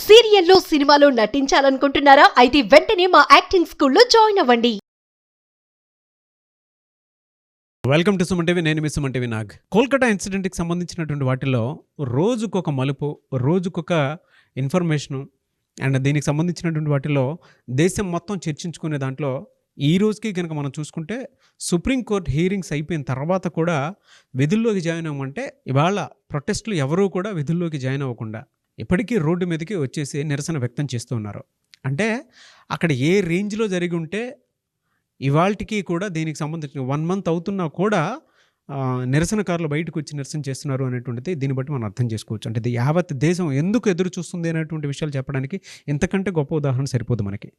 సీరియల్లో సినిమాలో నటించాలనుకుంటున్నారా? అయితే వెంటనే మా యాక్టింగ్ స్కూల్లో జాయిన్ అవ్వండి. Welcome to Suman TV. నేను మీ సుమన్ టీవీ నాగ్. కోల్కతా ఇన్సిడెంట్కి సంబంధించినటువంటి వాటిలో రోజుకొక మలుపు, రోజుకొక ఇన్ఫర్మేషను అండ్ దీనికి సంబంధించినటువంటి వాటిలో దేశం మొత్తం చర్చించుకునే దాంట్లో ఈ రోజుకి కనుక మనం చూసుకుంటే సుప్రీంకోర్టు హీరింగ్స్ అయిపోయిన తర్వాత కూడా విధుల్లోకి జాయిన్ అవ్వమంటే ఇవాళ ప్రొటెస్టులు ఎవరూ కూడా విధుల్లోకి జాయిన్ అవ్వకుండా ఇప్పటికీ రోడ్డు మీదకి వచ్చేసి నిరసన వ్యక్తం చేస్తూ ఉన్నారు. అంటే అక్కడ ఏ రేంజ్లో జరిగి ఉంటే ఇవాళకి కూడా దీనికి సంబంధించిన 1 month అవుతున్నా కూడా నిరసనకారులు బయటకు వచ్చి నిరసన చేస్తున్నారు అనేటువంటిది దీన్ని బట్టి మనం అర్థం చేసుకోవచ్చు. అంటే ఇది యావత్ దేశం ఎందుకు ఎదురు చూస్తుంది అనేటువంటి విషయాలు చెప్పడానికి ఇంతకంటే గొప్ప ఉదాహరణ సరిపోదు మనకి.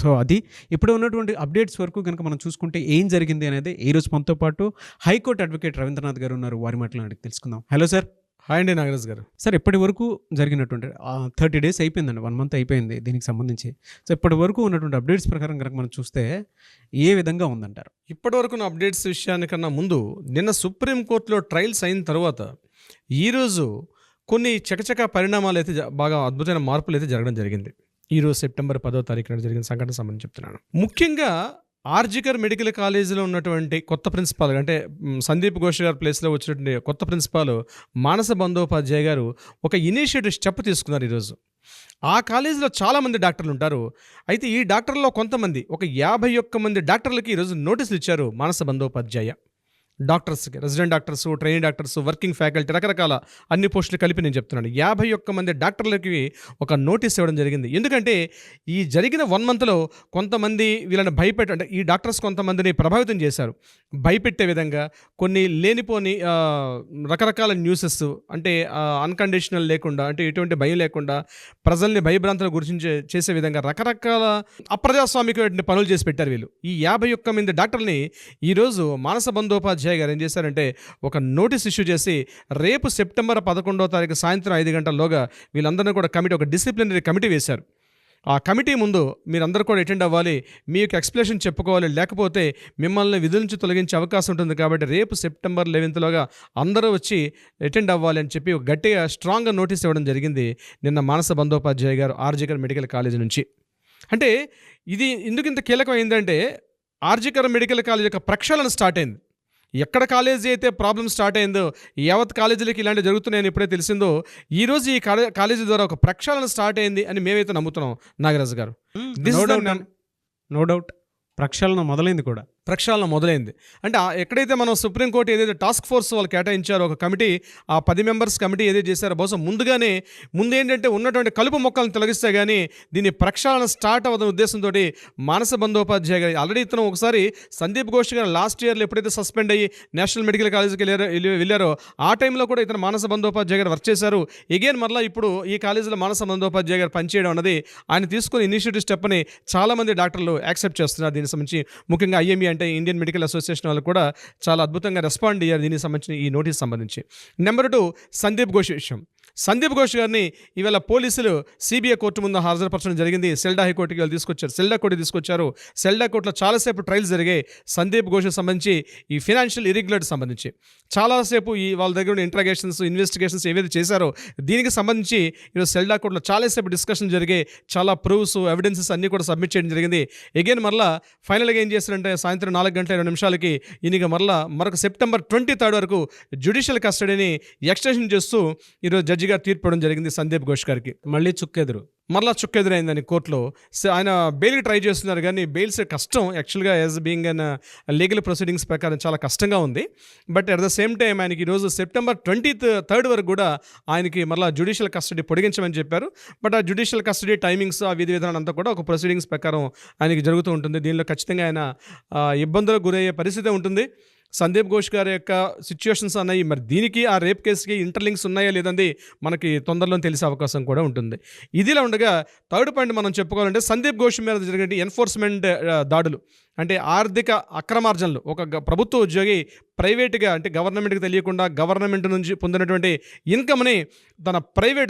సో అది ఇప్పుడు ఉన్నటువంటి అప్డేట్స్ వరకు కనుక మనం చూసుకుంటే ఏం జరిగింది అనేది ఈరోజు మనతో పాటు హైకోర్టు అడ్వకేట్ రవీంద్రనాథ్ గారు ఉన్నారు. వారి మాటలు అడిగి తెలుసుకుందాం. Hello sir. హాయ్ అండి నాగరాజ్ గారు. సార్, ఇప్పటి వరకు జరిగినటువంటి 30 days అయిపోయిందండి, 1 month అయిపోయింది దీనికి సంబంధించి. సో ఇప్పటి వరకు ఉన్నటువంటి అప్డేట్స్ ప్రకారం కనుక మనం చూస్తే ఏ విధంగా ఉందంటారు? ఇప్పటి వరకు ఉన్న అప్డేట్స్ విషయానికన్నా ముందు నిన్న సుప్రీంకోర్టులో ట్రయల్స్ అయిన తర్వాత ఈరోజు కొన్ని చకచక పరిణామాలు అయితే బాగా అద్భుతమైన మార్పులు అయితే జరగడం జరిగింది. ఈరోజు September 10వ తారీఖున జరిగిన సంఘటన సంబంధించి చెప్తున్నాను. ముఖ్యంగా ఆర్జికర్ మెడికల్ కాలేజీలో ఉన్నటువంటి కొత్త ప్రిన్సిపాల్, అంటే సందీప్ ఘోష్ గారి ప్లేస్లో వచ్చినటువంటి కొత్త ప్రిన్సిపాల్ మానస బందోపాధ్యాయ గారు ఒక ఇనిషియేటివ్ స్టెప్ తీసుకున్నారు ఈరోజు. ఆ కాలేజీలో చాలామంది డాక్టర్లు ఉంటారు. అయితే ఈ డాక్టర్లలో కొంతమంది, ఒక 51 మంది డాక్టర్లకి ఈరోజు నోటీసులు ఇచ్చారు మానస బందోపాధ్యాయ. డాక్టర్స్కి, resident doctors, training doctors, working faculty, రకరకాల అన్ని పోస్టులు కలిపి నేను చెప్తున్నాను. 51 మంది డాక్టర్లకి ఒక నోటీస్ ఇవ్వడం జరిగింది. ఎందుకంటే ఈ జరిగిన 1 monthలో కొంతమంది వీళ్ళని అంటే ఈ డాక్టర్స్ కొంతమందిని ప్రభావితం చేశారు. భయపెట్టే విధంగా కొన్ని లేనిపోని రకరకాల న్యూసెస్, అంటే అన్కండిషనల్ లేకుండా, అంటే ఎటువంటి భయం లేకుండా ప్రజల్ని భయభ్రాంతుల గురించి చేసే విధంగా రకరకాల అప్రజాస్వామికమైన పనులు చేసి పెట్టారు వీళ్ళు. ఈ 51 మంది డాక్టర్ని ఈరోజు మానస బందోపాధ్యాయ గారు ఏం చేశారంటే ఒక నోటీస్ ఇష్యూ చేసి రేపు September 11వ తారీఖు సాయంత్రం 5 గంటల్లోగా వీళ్ళందరినీ కూడా ఒక డిసిప్లినరీ కమిటీ వేశారు. ఆ కమిటీ ముందు మీరందరూ కూడా అటెండ్ అవ్వాలి, మీ యొక్క ఎక్స్ప్లెనేషన్ చెప్పుకోవాలి, లేకపోతే మిమ్మల్ని విధుల నుంచి తొలగించే అవకాశం ఉంటుంది. కాబట్టి రేపు September 11వ అందరూ వచ్చి అటెండ్ అవ్వాలి అని చెప్పి గట్టిగా స్ట్రాంగ్గా నోటీస్ ఇవ్వడం జరిగింది నిన్న మానస బందోపాధ్యాయ గారు ఆర్జికర్ మెడికల్ కాలేజీ నుంచి. అంటే ఇది ఎందుకు ఇంత కీలకం అయిందంటే ఆర్జికర్ మెడికల్ కాలేజ్ యొక్క ప్రక్షాళన స్టార్ట్ అయింది. ఎక్కడ కాలేజీ అయితే ప్రాబ్లం స్టార్ట్ అయిందో, యావత్ కాలేజీలకి ఇలాంటి జరుగుతున్నాయని ఎప్పుడే తెలిసిందో ఈరోజు ఈ కాలేజీ ద్వారా ఒక ప్రక్షాళన స్టార్ట్ అయింది అని మేమైతే నమ్ముతున్నాం నాగరాజు గారు. నో డౌట్ ప్రక్షాళన మొదలైంది. అంటే ఎక్కడైతే మనం సుప్రీంకోర్టు ఏదైతే టాస్క్ ఫోర్స్ వాళ్ళు కేటాయించారో ఒక కమిటీ, ఆ 10 members కమిటీ ఏదైతే చేశారో బహుశా ముందేంటంటే ఉన్నటువంటి కలుపు మొక్కలను తొలగిస్తే కానీ దీన్ని ప్రక్షాళన స్టార్ట్ అవ్వదన్న ఉద్దేశంతో మానస బందోపాధ్యాయ గారు ఆల్రెడీ ఇతను ఒకసారి సందీప్ ఘోష్ గారు లాస్ట్ ఇయర్లో ఎప్పుడైతే సస్పెండ్ అయ్యి నేషనల్ మెడికల్ కాలేజీకి వెళ్ళారో ఆ టైంలో కూడా ఇతను మానస బందోపాధ్యాయ గారు వర్క్ చేశారు. ఎగైన్ మరలా ఇప్పుడు ఈ కాలేజీలో మానస బందోపాధ్యాయ గారు పనిచేయడం అన్నది ఆయన తీసుకున్న ఇనిషియేటివ్ స్టెప్ అని చాలామంది డాక్టర్లు యాక్సెప్ట్ చేస్తున్నారు. దీనికి సంబంధించి ముఖ్యంగా IME అంటే ఇండియన్ మెడికల్ అసోసియేషన్ వాళ్ళు కూడా చాలా అద్భుతంగా రెస్పాండ్ అయ్యారు దీనికి సంబంధించిన ఈ నోటీస్ సంబంధించి. నెంబర్ 2 సందీప్ ఘోష్ విషయం. సందీప్ ఘోష్ గారిని ఇవాళ పోలీసులు CBI కోర్టు ముందు హాజరుపరచడం జరిగింది. సెల్డా హైకోర్టుకి వాళ్ళు సెల్డా కోర్టు. సెల్డా కోర్టులో చాలాసేపు ట్రయల్స్ జరిగాయి సందీప్ ఘోష్కి సంబంధించి, ఈ ఫినాన్షియల్ ఇర్రెగ్యులారిటీ సంబంధించి చాలాసేపు ఈ వాళ్ళ దగ్గర ఉన్న ఇంట్రాగేషన్స్, ఇన్వెస్టిగేషన్స్ ఏవైతే చేశారో దీనికి సంబంధించి ఈరోజు సెల్డా కోర్టులో చాలాసేపు డిస్కషన్ జరిగాయి. చాలా ప్రూఫ్స్, ఎవిడెన్సెస్ అన్నీ కూడా సబ్మిట్ చేయడం జరిగింది. ఎగైన్ మరలా ఫైనల్గా ఏం చేశారంటే సాయంత్రం 4:20 ఈయనకి మరొక September 23rd వరకు జ్యుడిషియల్ కస్టడీని ఎక్స్టెన్షన్ చేస్తూ ఈరోజు జడ్జి గారు తీర్పు ఇవ్వడం జరిగింది సందీప్ ఘోష్ గారికి. మరలా చుక్కెదురైందని కోర్టులో. ఆయన బెయిల్కి ట్రై చేస్తున్నారు కానీ బెయిల్స్ కష్టం యాక్చువల్గా, as being an legal proceedings ప్రకారం చాలా కష్టంగా ఉంది. But at the same time ఆయనకి ఈరోజు September 23rd వరకు కూడా ఆయనకి మరలా జ్యుడిషియల్ కస్టడీ పొడిగించమని చెప్పారు. బట్ ఆ జ్యుడిషియల్ కస్టడీ టైమింగ్స్, ఆ విధి విధానం అంతా కూడా ఒక ప్రొసీడింగ్స్ ప్రకారం ఆయనకి జరుగుతూ ఉంటుంది. దీనిలో ఖచ్చితంగా ఆయన ఇబ్బందులకు గురయ్యే పరిస్థితి ఉంటుంది. సందీప్ ఘోష్ గారి యొక్క సిచ్యువేషన్స్ అన్నాయి, మరి దీనికి ఆ రేప్ కేసుకి ఇంటర్లింక్స్ ఉన్నాయా లేదండి మనకి తొందరలో తెలిసే అవకాశం కూడా ఉంటుంది. ఇదిలా ఉండగా థర్డ్ పాయింట్ మనం చెప్పుకోవాలంటే సందీప్ ఘోష్ మీద జరిగిన ఎన్ఫోర్స్మెంట్ దాడులు, అంటే ఆర్థిక అక్రమార్జనలు ఒక ప్రభుత్వ ఉద్యోగి ప్రైవేట్గా అంటే గవర్నమెంట్కి తెలియకుండా గవర్నమెంట్ నుంచి పొందినటువంటి ఇన్కమ్ని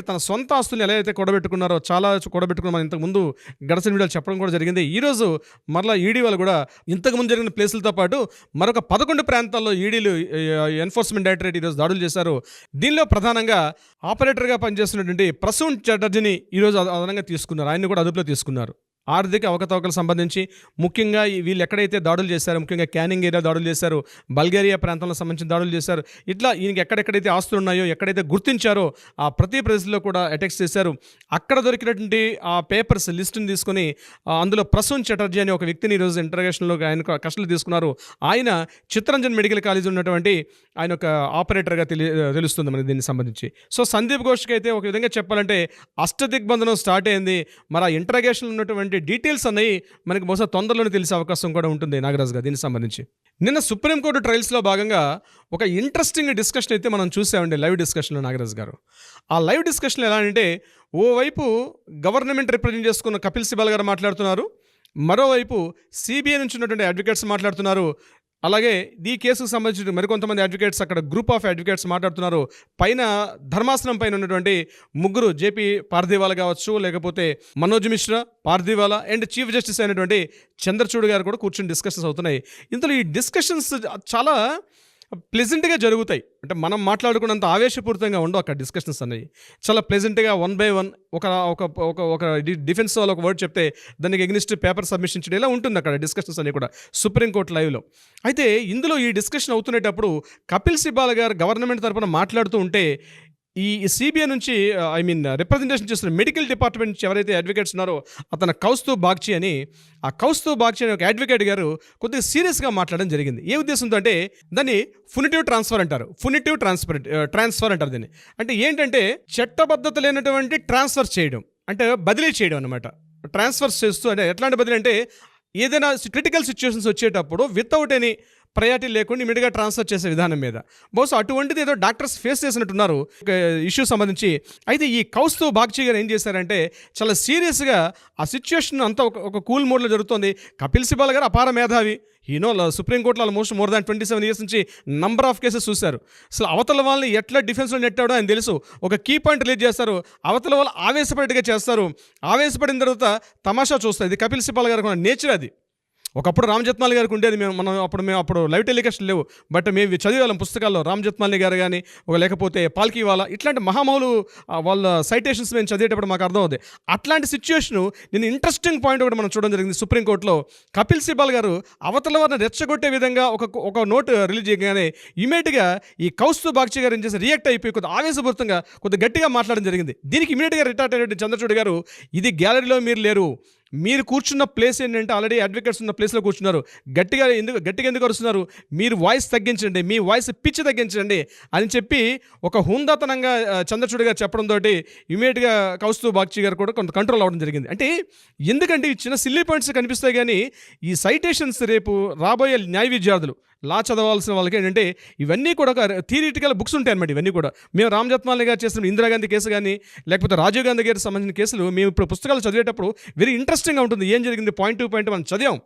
తన సొంత ఆస్తులు ఎలా అయితే కూడబెట్టుకున్నారో చాలా కూడబెట్టుకున్న మనం ఇంతకుముందు గడచిన వీడియోలు చెప్పడం కూడా జరిగింది. ఈరోజు మరలా ఈడీ వాళ్ళు కూడా ఇంతకుముందు జరిగిన ప్లేసులతో పాటు మరొక 11 ప్రాంతాల్లో ఈడీలు ఎన్ఫోర్స్మెంట్ డైరెక్టరేట్ ఈరోజు దాడులు చేశారు. దీనిలో ప్రధానంగా ఆపరేటర్గా పనిచేస్తున్నటువంటి ప్రసూన్ చటర్జీని ఈరోజు అదనంగా తీసుకున్నారు. ఆయన్ని కూడా అదుపులో తీసుకున్నారు. ఆర్థిక అవకతవకలకు సంబంధించి ముఖ్యంగా వీళ్ళు ఎక్కడైతే దాడులు చేశారో, ముఖ్యంగా క్యానింగ్ ఏరియా దాడులు చేశారు, బల్గేరియా ప్రాంతంలో సంబంధించిన దాడులు చేశారు. ఇట్లా ఈయనకి ఎక్కడెక్కడైతే ఆస్తులు ఉన్నాయో, ఎక్కడైతే గుర్తించారో ఆ ప్రతి ప్రదేశంలో కూడా అటాక్స్ చేశారు. అక్కడ దొరికినటువంటి ఆ పేపర్స్ లిస్టుని తీసుకొని అందులో ప్రసూన్ చటర్జీ అనే ఒక వ్యక్తిని ఈరోజు ఇంటర్గేషన్లో ఆయన కస్టడీలో తీసుకున్నారు. ఆయన చిత్తరంజన్ మెడికల్ కాలేజ్ ఉన్నటువంటి ఆయన ఒక ఆపరేటర్గా తెలుస్తుంది మనకి దీనికి సంబంధించి. సో సందీప్ ఘోష్కి అయితే ఒక విధంగా చెప్పాలంటే అష్టదిగ్బంధనం స్టార్ట్ అయింది. మరి ఆ ఇంటర్గేషన్లో ఉన్నటువంటి డీటెయిల్స్ అన్నవి మనకి బహుశా తొందరలోనే తెలిసే అవకాశం కూడా ఉంటుంది నాగరాజు గారు దీనికి సంబంధించి. నిన్న సుప్రీంకోర్టు ట్రయల్స్లో భాగంగా ఒక ఇంట్రెస్టింగ్ డిస్కషన్ అయితే మనం చూసామండి లైవ్ డిస్కషన్లో నాగరాజు గారు. ఆ లైవ్ డిస్కషన్లో ఎలా అంటే ఓవైపు గవర్నమెంట్ రిప్రజెంట్ చేసుకున్న కపిల్ సిబాల్ గారు మాట్లాడుతున్నారు, మరోవైపు సిబిఐ నుంచి ఉన్నటువంటి అడ్వకేట్స్ మాట్లాడుతున్నారు, అలాగే ఈ కేసుకు సంబంధించిన మరికొంతమంది అడ్వకేట్స్ అక్కడ గ్రూప్ ఆఫ్ అడ్వకేట్స్ మాట్లాడుతున్నారు. పైన ధర్మాసనం పైన ఉన్నటువంటి ముగ్గురు జేపీ పార్దీవాలా కావచ్చు, లేకపోతే Manoj Mishra, Pardiwala and chief justice అయినటువంటి చంద్రచూడ్ గారు కూడా కూర్చొని డిస్కషన్స్ అవుతున్నాయి. ఇందులో ఈ డిస్కషన్స్ చాలా ప్లెజెంట్గా జరుగుతాయి. అంటే మనం మాట్లాడుకున్నంత ఆవేశపూరితంగా ఉండవు అక్కడ డిస్కషన్స్ అనేవి. చాలా ప్లెజెంట్గా 1 by 1 ఒక డిఫెన్స్ వాళ్ళు ఒక వర్డ్ చెప్తే దానికి ఎగ్నిస్ట్ పేపర్ సబ్మిషన్ చేయడం ఇలా ఉంటుంది అక్కడ డిస్కషన్స్ అన్ని కూడా సుప్రీంకోర్టు లైవ్లో. అయితే ఇందులో ఈ డిస్కషన్ అవుతునేటప్పుడు కపిల్ సిబాల్ గారు గవర్నమెంట్ తరఫున మాట్లాడుతూ ఉంటే ఈ సిబిఐ నుంచి రిప్రజెంటేషన్ చేస్తున్న మెడికల్ డిపార్ట్మెంట్ నుంచి ఎవరైతే అడ్వకేట్స్ ఉన్నారో అతను కౌస్తుబ్ బాగ్చి అని, ఆ కౌస్తుబ్ బాగ్చి అనే ఒక అడ్వకేట్ గారు కొద్దిగా సీరియస్గా మాట్లాడడం జరిగింది. ఏ ఉద్దేశంతో అంటే దాన్ని ఫునిటివ్ ట్రాన్స్ఫర్ అంటారు. ఫునిటివ్ ట్రాన్స్ఫర్ అంటారు దీన్ని. అంటే ఏంటంటే చట్టబద్ధత లేనటువంటి ట్రాన్స్ఫర్ చేయడం, అంటే బదిలీ చేయడం అనమాట. ట్రాన్స్ఫర్స్ చేస్తూ అంటే ఎట్లాంటి బదిలీ అంటే ఏదైనా క్రిటికల్ సిచ్యువేషన్స్ వచ్చేటప్పుడు వితౌట్ ఎనీ ప్రయారిటీ లేకుండా ఇమీడియట్గా ట్రాన్స్ఫర్ చేసే విధానం మీద బహుశా అటువంటిది ఏదో డాక్టర్స్ ఫేస్ చేసినట్టున్నారు ఇష్యూ సంబంధించి. అయితే ఈ కౌస్తుబ్ బాగ్చి గారు ఏం చేశారంటే చాలా సీరియస్గా ఆ సిచ్యువేషన్ అంతా ఒక కూల్ మోడ్లో జరుగుతుంది. కపిల్ సిబాల్ గారు అపార మేధావి, సుప్రీంకోర్టులో ఆల్మోస్ట్ మోర్ దాన్ 27 years నుంచి నంబర్ ఆఫ్ కేసెస్ చూశారు. అసలు అవతల వాళ్ళని ఎట్లా డిఫెన్స్లో నెట్టాడో ఆయన తెలుసు. ఒక కీ పాయింట్ రిలీజ్ చేస్తారు, అవతల వాళ్ళు ఆవేశపడేట్టుగా చేస్తారు. ఆవేశపడిన తర్వాత తమాషా చూస్తారు. ఇది కపిల్ సిబాల్ గారికి ఉన్న నేచర్ అది. ఒకప్పుడు రామ్ జత్మాలి గారికి ఉండేది. మేము అప్పుడు లైవ్ టెలికాస్ట్ లేవు, బట్ మేము చదివేవాళ్ళం పుస్తకాల్లో. రామ్ జత్మాలి గారు కానీ లేకపోతే పాల్కీవాలా ఇట్లాంటి మహామౌలు వాళ్ళ సైటేషన్స్ మేము చదివేటప్పుడు మాకు అర్థం అవుతుంది. అట్లాంటి సిచ్యువేషను నేను ఇంట్రెస్టింగ్ పాయింట్ ఒకటి మనం చూడడం జరిగింది సుప్రీంకోర్టులో. కపిల్ సిబాల్ గారు అవతల వారిని రెచ్చగొట్టే విధంగా ఒక నోట్ రిలీజ్ చేయగానే ఇమీడియట్గా ఈ కౌస్తుబ్ బాగ్చి గారు ఏం చేసి రియాక్ట్ అయిపోయి కొద్దిగా ఆవేశపూరితంగా కొద్దిగా గట్టిగా మాట్లాడడం జరిగింది. దీనికి ఇమీడియట్గా రిటార్ట్ అయినటువంటి చంద్రచూడ్ గారు, ఇది గ్యాలరీలో మీరు లేరు, మీరు కూర్చున్న ప్లేస్ ఏంటంటే ఆల్రెడీ అడ్వకేట్స్ ఉన్న ప్లేస్లో కూర్చున్నారు, గట్టిగా ఎందుకు అరుస్తున్నారు, మీరు వాయిస్ తగ్గించండి, మీ వాయిస్ పిచ్ తగ్గించండి అని చెప్పి ఒక హుందాతనంగా చంద్రచూడ్ గారు చెప్పడంతో ఇమీడియట్గా కౌస్తుబ్ బాగ్చి గారు కూడా కొంత కంట్రోల్ అవ్వడం జరిగింది. అంటే ఎందుకంటే ఈ చిన్న సిల్లీ పాయింట్స్ కనిపిస్తాయి, కానీ ఈ సైటేషన్స్ రేపు రాబోయే న్యాయ విద్యార్థులు లా చదవాల్సిన వాళ్ళకి ఏంటంటే ఇవన్నీ కూడా ఒక థియరిటికల్ బుక్స్ ఉంటాయి అన్నమాట. ఇవన్నీ కూడా మేము రామ్ జత్మాలి గారు చేసిన ఇందిరాగాంధీ కేసు కానీ లేకపోతే రాజీవ్ గాంధీ గారికి సంబంధించిన కేసులు మేము ఇప్పుడు పుస్తకాలు చదివేటప్పుడు వెరీ ఇంట్రెస్టింగ్గా ఉంటుంది. ఏం జరిగింది పాయింట్ టు పాయింట్ మనం చదివాం,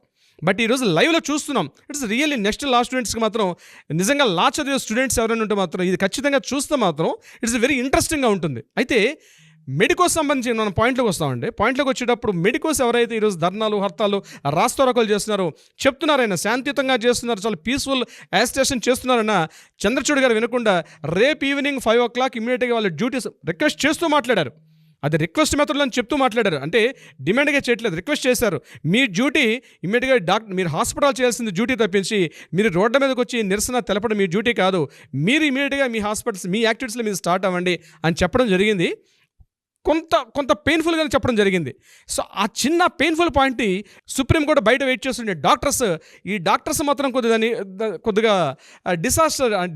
బట్ ఈరోజు లైవ్లో చూస్తున్నాం. ఇట్స్ రియల్లీ నెక్స్ట్ లా స్టూడెంట్స్కి మాత్రం నిజంగా లా చదివే స్టూడెంట్స్ ఎవరైనా ఉంటే మాత్రం ఇది ఖచ్చితంగా చూస్తే మాత్రం ఇట్స్ వెరీ ఇంట్రెస్టింగ్గా ఉంటుంది. అయితే మెడికోస్ సంబంధించి మనం పాయింట్లోకి వస్తామండి. పాయింట్లోకి వచ్చేటప్పుడు మెడికోస్ ఎవరైతే ఈరోజు ధర్నాలు హర్తాలు రాస్తారోకలు చేస్తున్నారో చెప్తున్నారైనా శాంతియుతంగా చేస్తున్నారు, చాలా పీస్ఫుల్ యాజిటేషన్ చేస్తున్నారన్న చంద్రచూడ్ గారు వినకుండా రేపు ఈవినింగ్ 5 o'clock ఇమీడియట్గా వాళ్ళ డ్యూటీస్ రిక్వెస్ట్ చేస్తూ మాట్లాడారు. అది రిక్వెస్ట్ మెథడ్లో అని చెప్తూ మాట్లాడారు. అంటే డిమాండ్గా చేయట్లేదు, రిక్వెస్ట్ చేశారు. మీ డ్యూటీ ఇమీడియట్గా మీరు హాస్పిటల్ చేయాల్సింది డ్యూటీ తప్పించి మీరు రోడ్ల మీదకి వచ్చి నిరసన తెలపడం మీ డ్యూటీ కాదు. మీరు ఇమీడియట్గా మీ హాస్పిటల్స్ మీ యాక్టివిటీస్లో మీరు స్టార్ట్ అవ్వండి అని చెప్పడం జరిగింది. కొంత పెయిన్ఫుల్గానే చెప్పడం జరిగింది. సో ఆ చిన్న పెయిన్ఫుల్ పాయింట్ని సుప్రీంకోర్టు బయట వెయిట్ చేస్తుండే డాక్టర్స్ మాత్రం కొద్దిగా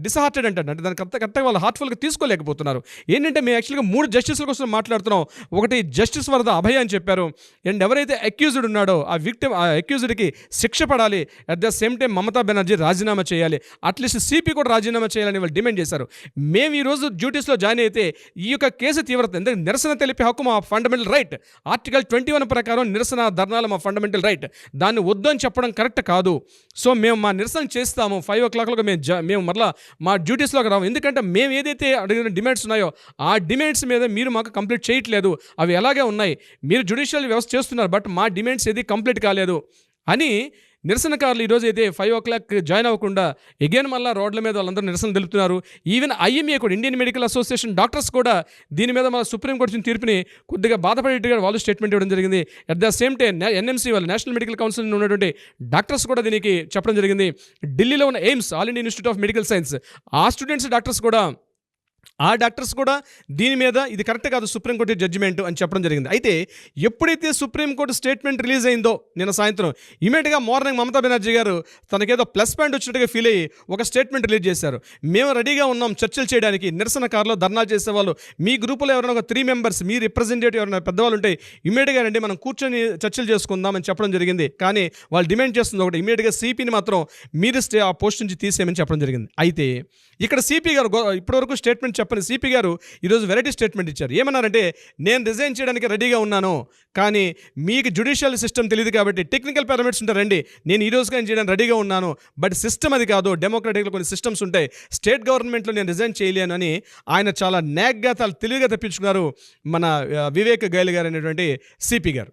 డిసహార్టెడ్ అంటే దానికి కరెక్ట్గా వాళ్ళు హార్ట్ఫుల్గా తీసుకోలేకపోతున్నారు. ఏంటంటే మేము యాక్చువల్గా 3 జస్టిస్ల కోసం మాట్లాడుతున్నాం. ఒకటి జస్టిస్ వరద అభయ అని చెప్పారు, అండ్ ఎవరైతే అక్యూజ్డ్ ఉన్నాడో ఆ అక్యూజ్డ్కి శిక్ష పడాలి, at the same time Mamata Banerjee రాజీనామా చేయాలి, అట్లీస్ట్ సిపి కూడా రాజీనామా చేయాలని వాళ్ళు డిమాండ్ చేశారు. మేము ఈరోజు డ్యూటీస్లో జాయిన్ అయితే ఈ యొక్క కేసు తీవ్రత ఎందుకంటే నిరసన తెలిపే హక్కు మా ఫండమెంటల్ రైట్. ఆర్టికల్ 21 ప్రకారం నిరసన ధర్నాలు మా ఫండమెంటల్ రైట్. దాన్ని వద్దు అని చెప్పడం కరెక్ట్ కాదు. సో మేము మా నిరసన చేస్తాము. 5 o'clock మేము మరలా మా డ్యూటీస్లోకి రాము. ఎందుకంటే మేము ఏదైతే అడిగిన డిమాండ్స్ ఉన్నాయో ఆ డిమాండ్స్ మీద మీరు మాకు కంప్లీట్ చేయట్లేదు. అవి ఎలాగే ఉన్నాయి. మీరు జ్యుడిషియల్ వ్యవస్థ చేస్తున్నారు, బట్ మా డిమాండ్స్ ఏది కంప్లీట్ కాలేదు అని నిరసనకారులు ఈరోజు అయితే 5 o'clock జాయిన్ అవ్వకుండా ఎగైన్ మళ్ళీ రోడ్ల మీద వాళ్ళందరూ నిరసన తెలుపుతున్నారు. ఈవెన్ IMA కూడా, ఇండియన్ మెడికల్ అసోసియేషన్ డాక్టర్స్ కూడా దీని మీద మన సుప్రీంకోర్టు ఇచ్చిన తీర్పుని కొద్దిగా బాధపడేట్టుగా వాళ్ళు స్టేట్మెంట్ ఇవ్వడం జరిగింది. At the same time NMC వాళ్ళు, నేషనల్ మెడికల్ కౌన్సిల్ ఉన్నటువంటి డాక్టర్స్ కూడా దీనికి చెప్పడం జరిగింది. ఢిల్లీలో ఉన్న AIIMS, all Indian institute of medical science, ఆ స్టూడెంట్స్ డాక్టర్స్ కూడా దీని మీద ఇది కరెక్ట్ కాదు సుప్రీంకోర్టు జడ్జిమెంట్ అని చెప్పడం జరిగింది. అయితే ఎప్పుడైతే సుప్రీంకోర్టు స్టేట్మెంట్ రిలీజ్ అయిందో నిన్న సాయంత్రం, ఇమీడియట్గా మార్నింగ్ మమతా బెనర్జీ గారు తనకేదో ప్లస్ పాయింట్ వచ్చినట్టుగా ఫీల్ అయ్యి ఒక స్టేట్మెంట్ రిలీజ్ చేశారు. మేము రెడీగా ఉన్నాం చర్చలు చేయడానికి. నిరసనకారులు ధర్నాలు చేసేవాళ్ళు, మీ గ్రూపులో ఎవరైనా ఒక 3 members మీ రిప్రజెంటేటివ్ ఎవరైనా పెద్దవాళ్ళు ఉంటే ఇమీడియట్గా రండి, మనం కూర్చొని చర్చలు చేసుకుందామని చెప్పడం జరిగింది. కానీ వాళ్ళు డిమాండ్ చేస్తుంది ఒకటి, ఇమీడియట్గా CPని మాత్రం మీరు ఆ పోస్ట్ నుంచి తీసేయమని చెప్పడం జరిగింది. అయితే ఇక్కడ CP గారు ఇప్పటివరకు స్టేట్మెంట్ చెప్పని CP గారు ఈరోజు వెరైటీ స్టేట్మెంట్ ఇచ్చారు. ఏమన్నారంటే, నేను రిజైన్ చేయడానికి రెడీగా ఉన్నాను, కానీ మీకు జ్యుడిషియల్ సిస్టమ్ తెలియదు కాబట్టి టెక్నికల్ పారామీటర్స్ ఉంటారండి, నేను ఈ రోజుగా చేయడానికి రెడీగా ఉన్నాను, బట్ సిస్టమ్ అది కాదు, డెమోక్రటిక్లో కొన్ని సిస్టమ్స్ ఉంటాయి, స్టేట్ గవర్నమెంట్లో నేను రిజైన్ చేయలేను అని ఆయన చాలా నేగ్గా తెలివిగా తప్పించుకున్నారు మన వివేక్ గైల్ గారు అనేటువంటి CP గారు.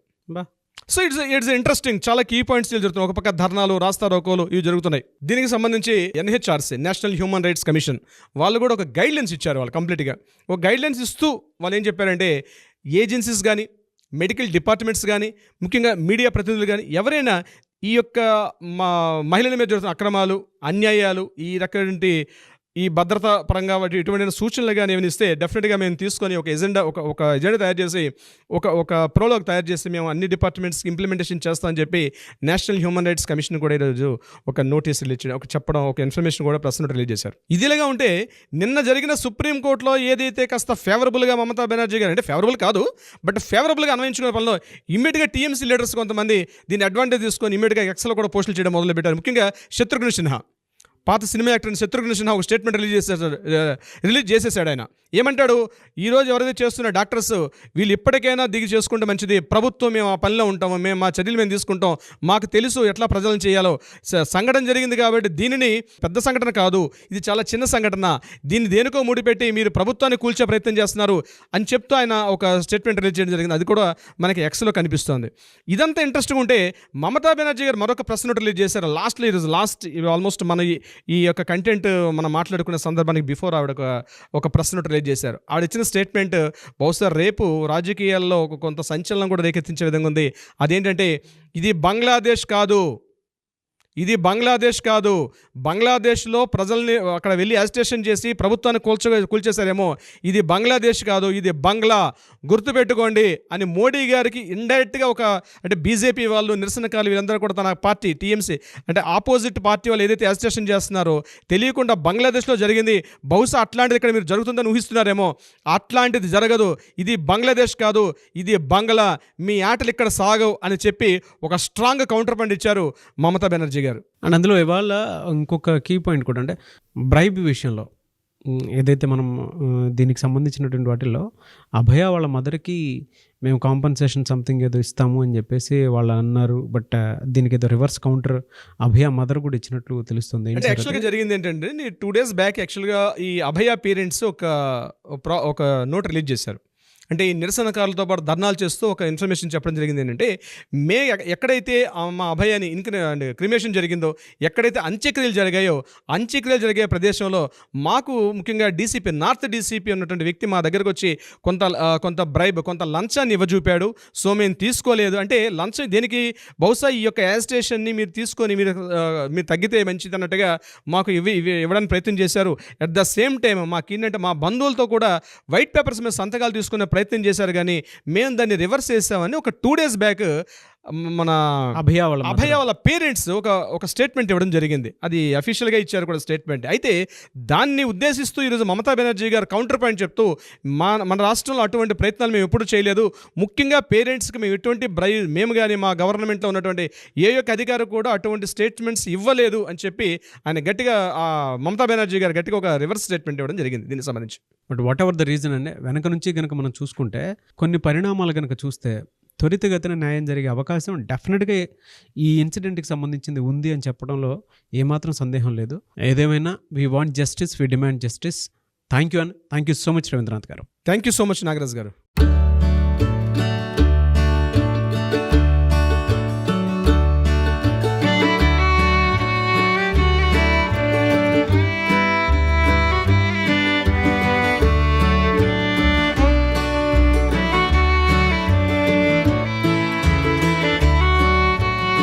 So it's interesting. చాలా కీ పాయింట్స్ జరుగుతున్నాయి. ఒక పక్క ధర్నాలు, రాస్తా రోకోలు ఇవి జరుగుతున్నాయి. దీనికి సంబంధించి NHRC, national human rights commission వాళ్ళు కూడా ఒక గైడ్లైన్స్ ఇచ్చారు. వాళ్ళు కంప్లీట్గా ఒక గైడ్లైన్స్ ఇస్తూ వాళ్ళు ఏం చెప్పారంటే, ఏజెన్సీస్ కానీ, మెడికల్ డిపార్ట్మెంట్స్ కానీ, ముఖ్యంగా మీడియా ప్రతినిధులు కానీ ఎవరైనా ఈ యొక్క మహిళల మీద జరుగుతున్న అక్రమాలు, అన్యాయాలు, ఈ రకమైన ఈ భద్రతా పరంగా వాటి ఇటువంటి సూచనలు కానీ ఏమైనా ఇస్తే డెఫినెట్గా మేము తీసుకొని ఒక ఎజెండా తయారు చేసి ఒక ప్రోలోగ్ తయారు చేసి మేము అన్ని డిపార్ట్మెంట్స్కి ఇంప్లిమెంటేషన్ చేస్తామని చెప్పి నేషనల్ హ్యూమన్ రైట్స్ కమిషన్ కూడా ఈరోజు ఒక నోటీస్ రిలీజ్ చేయడం, ఒక ఇన్ఫర్మేషన్ కూడా ప్రెస్ నోట్ రిలీజ్ చేశారు. ఇదిలాగా ఉంటే నిన్న జరిగిన సుప్రీంకోర్టులో ఏదైతే కాస్త ఫేవరబుల్గా మమతా బెనర్జీ గారు, అంటే ఫేవరబుల్ కాదు బట్ ఫేవరబుల్గా అన్వయించుకునే పనిలో ఇమ్మీడియట్గా TMC లీడర్స్ కొంతమంది దీన్ని అడ్వాంటేజ్ తీసుకొని ఇమ్మీడియట్గా ఎక్స్లో కూడా పోస్టులు చేయడం మొదలుపెట్టారు. ముఖ్యంగా శత్రుఘ్న సిన్హా, పాత సినిమా యాక్టర్ శత్రుఘ్న సిన్హా ఒక స్టేట్మెంట్ రిలీజ్ చేసేసాడు. ఆయన ఏమంటాడు, ఈరోజు ఎవరైతే చేస్తున్న డాక్టర్స్ వీళ్ళు ఇప్పటికైనా దిగి చేసుకుంటే మంచిది, ప్రభుత్వం మేము ఆ పనిలో ఉంటాము, మేము మా చర్యలు మేము తీసుకుంటాం, మాకు తెలుసు ఎట్లా ప్రజలను చేయాలో, సంఘటన జరిగింది కాబట్టి దీనిని పెద్ద సంఘటన కాదు, ఇది చాలా చిన్న సంఘటన, దీన్ని దేనికో ముడిపెట్టి మీరు ప్రభుత్వాన్ని కూల్చే ప్రయత్నం చేస్తున్నారు అని చెప్తూ ఆయన ఒక స్టేట్మెంట్ రిలీజ్ చేయడం జరిగింది. అది కూడా మనకి ఎక్స్లో కనిపిస్తుంది. ఇదంతా ఇంట్రెస్టింగ్ ఉంటే మమతా బెనర్జీ గారు మరొక ప్రెస్ నోట్ రిలీజ్ చేశారు. లాస్ట్ ఆల్మోస్ట్ మన ఈ యొక్క కంటెంట్ మనం మాట్లాడుకునే సందర్భానికి బిఫోర్ ఆవిడ ఒక ప్రెస్ నోట్ రిలీజ్ చేశారు. ఆవిడ ఇచ్చిన స్టేట్మెంట్ బహుశా రేపు రాజకీయాల్లో కొంత సంచలనం కూడా రేకెత్తించే విధంగా ఉంది. అదేంటంటే, ఇది బంగ్లాదేశ్ కాదు, బంగ్లాదేశ్లో ప్రజల్ని అక్కడ వెళ్ళి అజిటేషన్ చేసి ప్రభుత్వాన్ని కూల్చేశారేమో, ఇది బంగ్లాదేశ్ కాదు, ఇది బంగ్లా, గుర్తుపెట్టుకోండి అని మోడీ గారికి ఇండైరెక్ట్గా అంటే BJP వాళ్ళు, నిరసనకారులు వీళ్ళందరూ కూడా తన పార్టీ TMC అంటే ఆపోజిట్ పార్టీ వాళ్ళు ఏదైతే అజిటేషన్ చేస్తున్నారో తెలియకుండా బంగ్లాదేశ్లో జరిగింది, బహుశా అట్లాంటిది ఇక్కడ మీరు జరుగుతుందని ఊహిస్తున్నారేమో, అట్లాంటిది జరగదు, ఇది బంగ్లాదేశ్ కాదు, ఇది బంగ్లా, మీ ఆటలు ఇక్కడ సాగవు అని చెప్పి ఒక స్ట్రాంగ్ కౌంటర్ పాయింట్ ఇచ్చారు మమతా బెనర్జీ గారు. అండ్ అందులో ఇవాళ ఇంకొక కీ పాయింట్ కూడా, అంటే బ్రైబ్ విషయంలో ఏదైతే మనం దీనికి సంబంధించినటువంటి వాటిల్లో అభయ వాళ్ళ మదర్కి మేము కాంపన్సేషన్ సంథింగ్ ఏదో ఇస్తాము అని చెప్పేసి వాళ్ళు అన్నారు. బట్ దీనికి ఏదో రివర్స్ కౌంటర్ అభయ మదర్ కూడా ఇచ్చినట్లు తెలుస్తుంది. అంటే యాక్చువల్గా జరిగింది ఏంటంటే, 2 days బ్యాక్ యాక్చువల్గా ఈ అభయ పేరెంట్స్ ఒక నోట్ రిలీజ్ చేశారు. అంటే ఈ నిరసనకారులతో పాటు ధర్నాలు చేస్తూ ఒక ఇన్ఫర్మేషన్ చెప్పడం జరిగింది. ఏంటంటే, ఎక్కడైతే మా అభయాన్ని క్రిమేషన్ జరిగిందో, ఎక్కడైతే అంత్యక్రియలు జరిగే ప్రదేశంలో మాకు ముఖ్యంగా నార్త్ డీసీపీ ఉన్నటువంటి వ్యక్తి మా దగ్గరకు వచ్చి కొంత బ్రైబ్, కొంత లంచాన్ని ఇవ్వజూపాడు. సో మేము తీసుకోలేదు. అంటే లంచం దేనికి, బహుశా ఈ యొక్క యాజిటేషన్ని మీరు తీసుకొని మీరు తగ్గితే మంచిది అన్నట్టుగా మాకు ఇవ్వడానికి ప్రయత్నం చేశారు. అట్ ద సేమ్ టైం మాకేంటంటే మా బంధువులతో కూడా వైట్ పేపర్స్ మీద సంతకాలు తీసుకునే ప్రయత్నం చేశారు, కానీ మేము దాన్ని రివర్స్ చేసామని ఒక 2 days బ్యాక్ మన అభయ వాళ్ళ పేరెంట్స్ ఒక స్టేట్మెంట్ ఇవ్వడం జరిగింది. అది అఫీషియల్గా ఇచ్చారు కూడా స్టేట్మెంట్. అయితే దాన్ని ఉద్దేశిస్తూ ఈరోజు మమతా బెనర్జీ గారు కౌంటర్ పాయింట్ చెప్తూ మన రాష్ట్రంలో అటువంటి ప్రయత్నాలు మేము ఎప్పుడు చేయలేదు, ముఖ్యంగా పేరెంట్స్కి మేము ఎటువంటి మేము కానీ మా గవర్నమెంట్లో ఉన్నటువంటి ఏ యొక్క అధికారి కూడా అటువంటి స్టేట్మెంట్స్ ఇవ్వలేదు అని చెప్పి ఆయన గట్టిగా మమతా బెనర్జీ గారు గట్టిగా ఒక రివర్స్ స్టేట్మెంట్ ఇవ్వడం జరిగింది దీనికి సంబంధించి. But what ever the reason అంటే వెనక నుంచి కనుక మనం చూసుకుంటే కొన్ని పరిణామాలు కనుక చూస్తే త్వరితగతిన న్యాయం జరిగే అవకాశం డెఫినెట్గా ఈ ఇన్సిడెంట్కి సంబంధించింది ఉంది అని చెప్పడంలో ఏమాత్రం సందేహం లేదు. ఏదేమైనా we want justice, we demand justice. Thank you so much Ravindranath గారు. Thank you so much Nagaraj గారు.